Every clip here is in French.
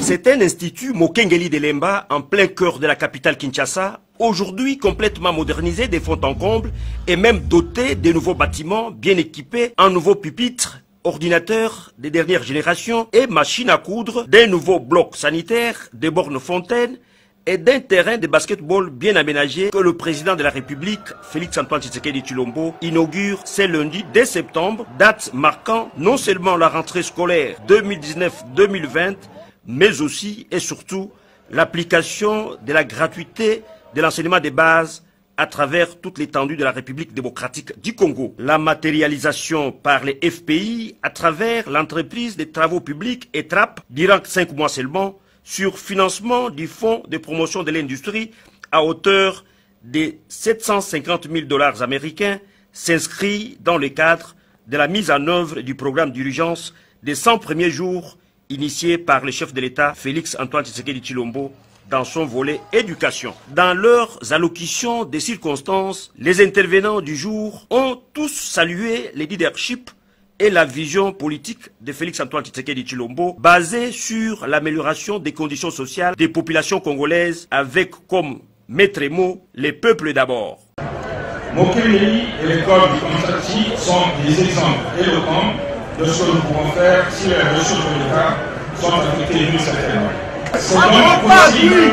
C'est un institut Mokengeli de Lemba en plein cœur de la capitale Kinshasa, aujourd'hui complètement modernisé des fonds en comble et même doté de nouveaux bâtiments bien équipés en nouveaux pupitres, ordinateurs des dernières générations et machines à coudre, d'un nouveau bloc sanitaire, des bornes fontaines et d'un terrain de basketball bien aménagé que le président de la République, Félix-Antoine Tshisekedi Tshilombo, inaugure ce lundi 2 septembre, date marquant non seulement la rentrée scolaire 2019-2020, mais aussi et surtout l'application de la gratuité de l'enseignement des bases à travers toute l'étendue de la République démocratique du Congo. La matérialisation par les FPI à travers l'entreprise des travaux publics ETRAP durant 5 mois seulement sur financement du Fonds de promotion de l'industrie à hauteur de 750 000 $ américains s'inscrit dans le cadre de la mise en œuvre du programme d'urgence des 100 premiers jours initié par le chef de l'État, Félix-Antoine Tshisekedi Tshilombo, dans son volet éducation. Dans leurs allocutions des circonstances, les intervenants du jour ont tous salué le leadership et la vision politique de Félix-Antoine Tshisekedi Tshilombo, basée sur l'amélioration des conditions sociales des populations congolaises, avec comme maître mot les peuples d'abord. Mokengeli et l'école du Konstati sont des exemples éloquents de ce que nous pouvons faire si les ressources de l'État sont affectées d'une certaine manière. C'est donc possible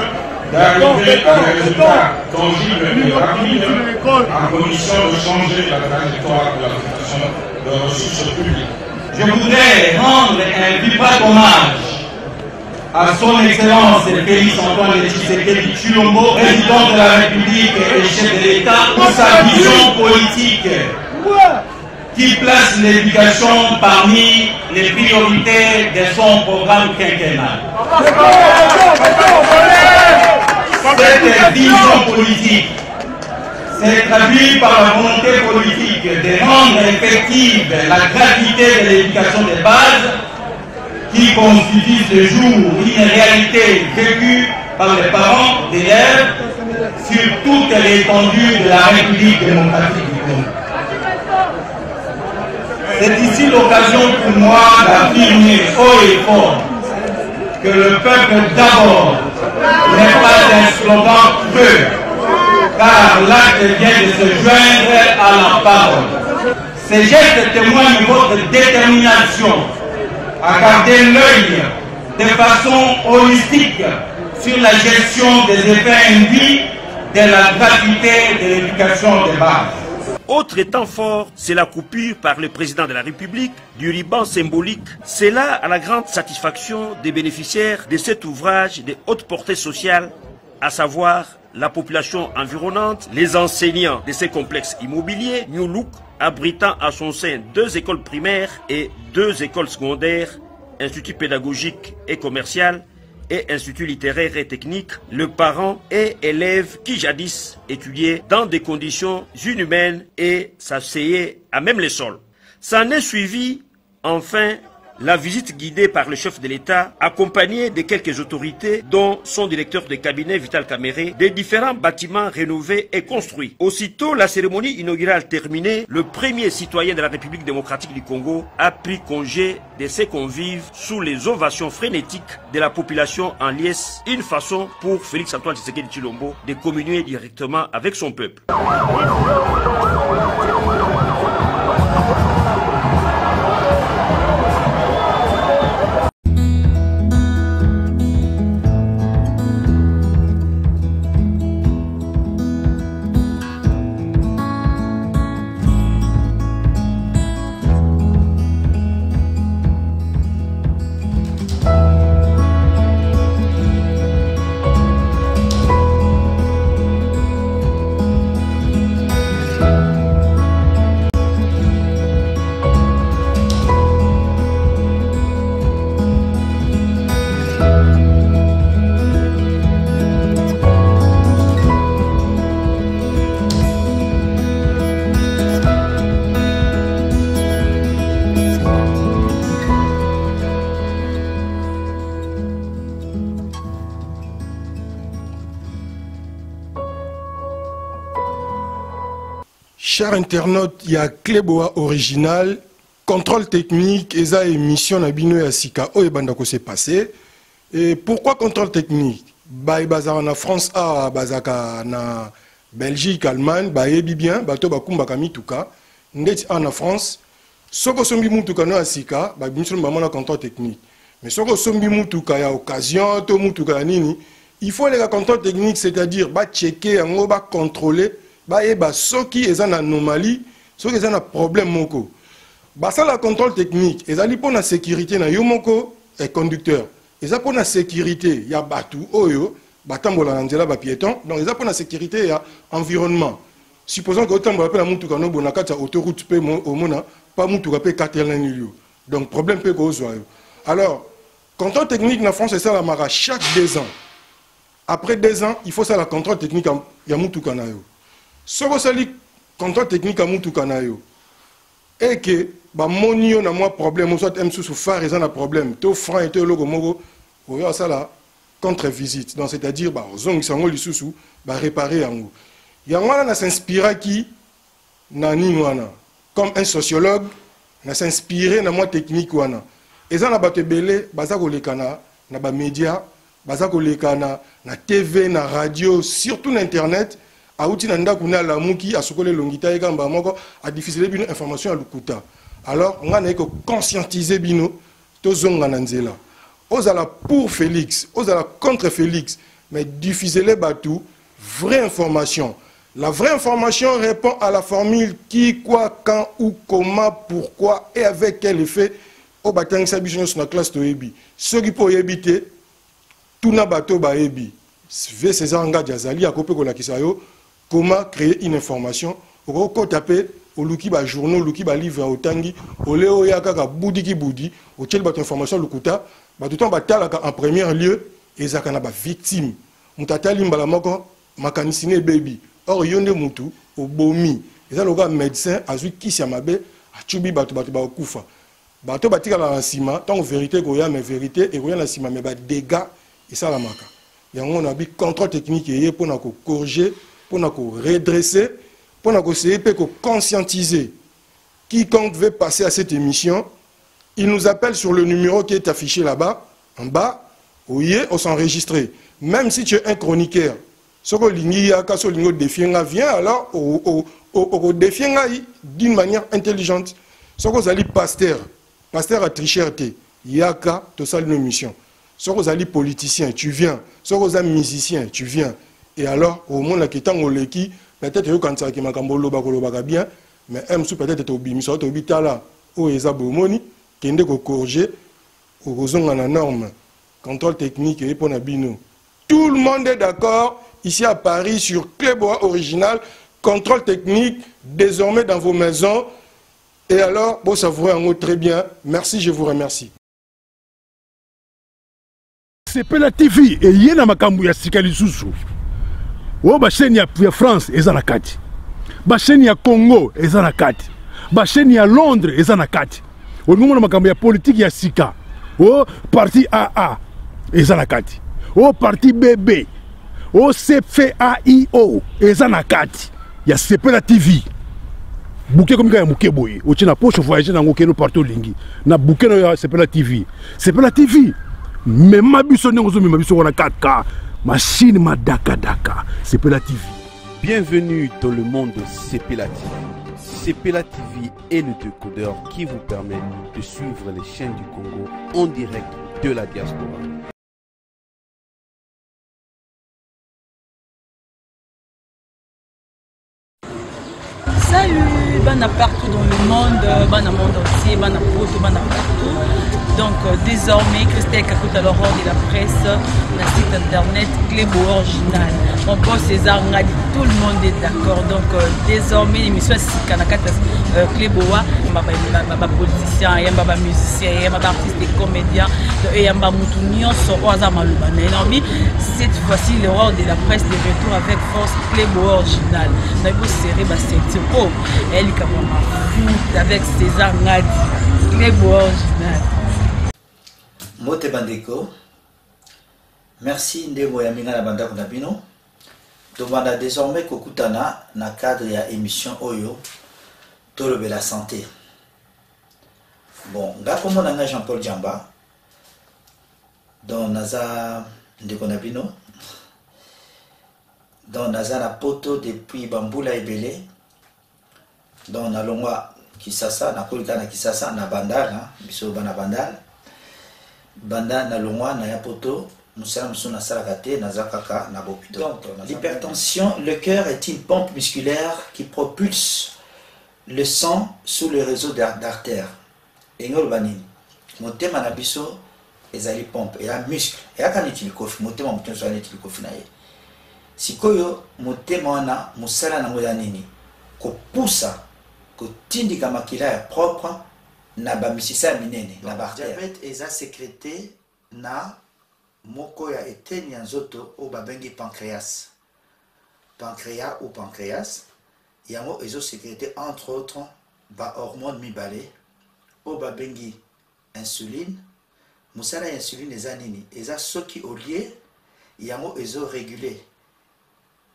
d'arriver à des résultats tangibles et rapides en condition de changer la trajectoire de l'affectation de ressources publiques. Je voudrais rendre un vibrant hommage à son Excellence Félix-Antoine Tshisekedi Tshilombo, président de la République et chef de l'État, pour sa vision politique qui place l'éducation parmi les priorités de son programme quinquennal. Cette vision politique s'est traduite par la volonté politique de rendre effective la gratuité de l'éducation de base qui constitue ce jour une réalité vécue par les parents d'élèves sur toute l'étendue de la République démocratique du Congo. C'est ici l'occasion pour moi d'affirmer haut et fort que le peuple d'abord n'est pas un slogan creux, car l'acte vient de se joindre à la parole. Ces gestes témoignent votre détermination à garder l'œil de façon holistique sur la gestion des effets induits de la gratuité de l'éducation de base. Autre temps fort, c'est la coupure par le président de la République du ruban symbolique. C'est là à la grande satisfaction des bénéficiaires de cet ouvrage de haute portée sociale, à savoir la population environnante, les enseignants de ces complexes immobiliers, New Look, abritant à son sein 2 écoles primaires et 2 écoles secondaires, institut pédagogique et commercial, et institut littéraire et technique, le parent et élève qui jadis étudiaient dans des conditions inhumaines et s'asseyaient à même les sols. S'en est suivi, enfin, la visite guidée par le chef de l'État, accompagné de quelques autorités, dont son directeur de cabinet Vital Kamerhe, des différents bâtiments rénovés et construits. Aussitôt la cérémonie inaugurale terminée, le premier citoyen de la République démocratique du Congo a pris congé de ses convives sous les ovations frénétiques de la population en liesse, une façon pour Félix-Antoine Tshisekedi Tshilombo de communier directement avec son peuple. Chers internautes, il y a Cléboa original, contrôle technique, et ça émission na bino ya sika o ebanda ko s'est passé. Et pourquoi contrôle technique? Bah bazar na France a bazaka na Belgique, Allemagne, bah ebi bien, bato bakumba kami tuka. Ndeti en France, soko sombi mutuka no asika, bah binso na contrôle technique. Mais soko sombi mutuka ya occasion, to mutuka nini, il faut les contrôle technique, c'est-à-dire bah checker, on va contrôler, bah et bah soki est en anomalie, soki est en problème moko. Bah ça la contrôle technique, et ça li pour la sécurité na yo moko est conducteur. Et ça pour la sécurité, il y a batou oyo, batambola na nzela ba piéton, donc ça pour la sécurité il y a environnement. Supposons que autant on appelle la mutuka no bonaka ta autoroute pe au mona, pas mutuka pe katelan yo. Donc problème pe ko zo. Alors, contrôle technique en France, c'est ça la mara chaque 2 ans. Après 2 ans, il faut ça la contrôle technique à Moutoukana Kanayo. Ce que ça dit contrôle technique à Moutoukana Kanayo. Et que, bah, mon yo n'a moins problème, soit M sous phare, ils ont un problème. Tout franc et tout logo mogo, ou ça là, contre-visite. Donc, c'est-à-dire, bah, aux ongles, ils sont sous, bah, réparer en haut. Il y a un s'inspire qui, nani wana. Comme un sociologue, n'a s'inspiré dans moi technique wana. Et ça, na bato belé, baza ko lekana, na ba média, baza ko lekana, na TV, na radio, surtout na internet, a outi na ndaku na la muki, a sokole longita e kamba moko, a diffuser bino information à lukuta. Alors, on a ko conscientiser bino, to zonga na nzela. Ozala pour Félix, ozala contre Félix, mais diffuser les batou, vraie information. La vraie information répond à la formule qui, quoi, quand, où, comment, pourquoi et avec quel effet. Au batang sabition sur la classe de Ebi. Ceux qui peuvent éviter, tout n'a bateau ba Ebi. V. César Nga Diazali, à côté de la Kisayo, comment créer une information. Au côté tapé, au luki ba journaux, luki ba livre au tangi, au léo yaka boudi ki boudi, au tel bat information lukuta, ba tout en batal en premier lieu, et zakana ba victime. Mutata limbala moko, makanisine baby. Or yonde mutu, au bomi. Et ça le gars médecin, azui kisiamabe, a chubi batu batu ba okufa. Bato batika la sima, tant vérité goya mais vérité et goya la sima mais ba dégâts et ça la maka. Et on a bi contrôle technique et pour na ko corriger, pour na ko redresser, pour na ko essayer ko conscientiser. Quiconque veut passer à cette émission, il nous appelle sur le numéro qui est affiché là-bas, en bas, oui, on s'enregistrer. Même si tu es un chroniqueur, ce que l'ingé a kaso lingo défienga vient alors au défienga d'une manière intelligente. Ce que vous allez pasteur a tricherté, yaka, to sale nos missions. Si vous allez politicien, tu viens. Si vous êtes musicien, tu viens. Et alors, au monde là qui est en Oleki, peut-être que quand ça qui m'a cambolo bakoloba bien, mais peut-être au bimi, soit au bitala, au ezabomoni, qui est ko corriger, au rozon en norme, contrôle technique et pour nabino. Tout le monde est d'accord ici à Paris sur Cléboa original, contrôle technique, désormais dans vos maisons. Et alors, bon, ça vous rend très bien. Merci, je vous remercie. C'est Pela TV et yena makambu ya sikali susu. O ba chaîne ya France eza na kati. Ba chaîne ya Congo eza na kati. Ba chaîne ya Londres eza na kati. O ngomona makambu ya politique ya sika. O parti AA eza na kati. O parti BB. O CFAIO eza na kati. Ya Pela TV. Bouquet comme ya muke boye o tina poche voyager na ngokeno partout lingi na bouquet na Pela TV. Pela TV mais ma biso nengozo mais ma biso wana 4K machine madaka daka Pela TV. Bienvenue dans le monde de Pela TV. Pela TV est le décodeur qui vous permet de suivre les chaînes du Congo en direct de la diaspora. Salut, bana partout dans le monde, bana monde entier, bana proche, bana partout. Donc désormais, Christelle Kakuta Laurent de la presse, le site internet Cléboa original. Mon boss César Ngadi, tout le monde est d'accord. Donc désormais, l'émission est Kanakata Cléboa, ma politicien, il y a ma musicien, il y a ma artiste et comédien, il y a ma moutounion, sur Oaza Malouba. Mais cette fois-ci, le roi de la presse de retour avec force Cléboa original. Nous avons serré ma ceinture. Oh, elle est comme foot avec César Ngadi, Cléboa original. Mote Bandeko, merci Ndebo Yamina la banda Kondabino. Donc on a désormais kokutana na cadre ya émission Oyo Tolobe la santé. Bon, nga comme on a Jean-Paul Djamba, donc naza ndekonabino, donc naza na poto depuis Bambula Ebele, donc na longwa Kisasa, na kolika na Kisasa na Bandal, hein, biso bana Bandal, Bandal na longwa na ya poto. Donc, l'hypertension, le cœur est une pompe musculaire qui propulse le sang sous le réseau d'artères. Et nous, mon thème à l'abisso, les pompe, et un muscle, et à quand il coffre, mon thème, il coffre. Si koyo, mon thème, on a, mon sala na modanini, ko poussa, ko tindi kamakila est propre, na bamisisa minene, la barrière. Diabète est sécrété na moko ya eteni ya nzoto o babengi pancréas. Pancréas ou pancréas, yango ezo sécrété entre autres ba hormone mibale o babengi insuline. Musala ya insuline eza nini? Eza soki olie yango ezo réguler.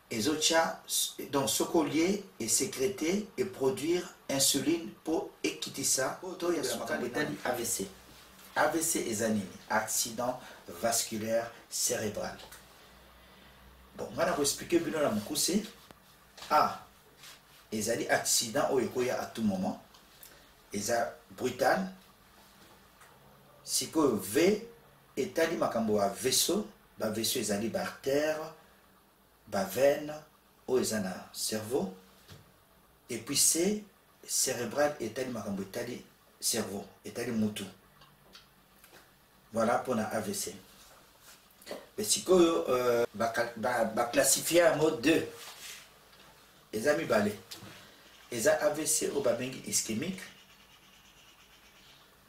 Ezo tia donc soko lié et sécréter et produire insuline pour ekitisa to ya sukali AVC. AVC eza nini? Accident vasculaire cérébral. Bon, on va expliquer bien la moukousé. A, ils ont dit accident au ekoya à tout moment. Ils ont brutal. Si que V, et tali makambo a vaisseau, ba vaisseau ils ont dit artère, ba veine, ou ils ont un cerveau. Et puis C, cérébral et tali makambo et tali cerveau, et tali moutou. Voilà pour la AVC. Mais si vous classifiez en mode 2, les amis balais, les AVC au babengi ischémique,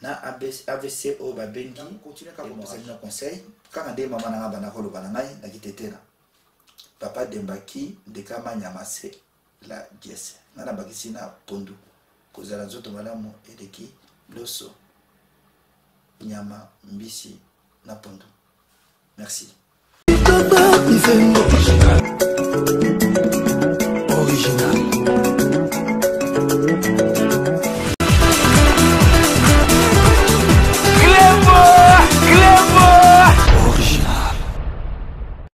na AVC au babengi, continuez à vous donner un conseil. Quand on dit maman n'a pas de bananaï, n'a quitté là. Papa Dembaki, de Kama Nyamase, la dièse. N'a pas quitté na pondu. Cause à la zoto madame et de qui, l'osso. Nyama mbisi na pondo. Merci.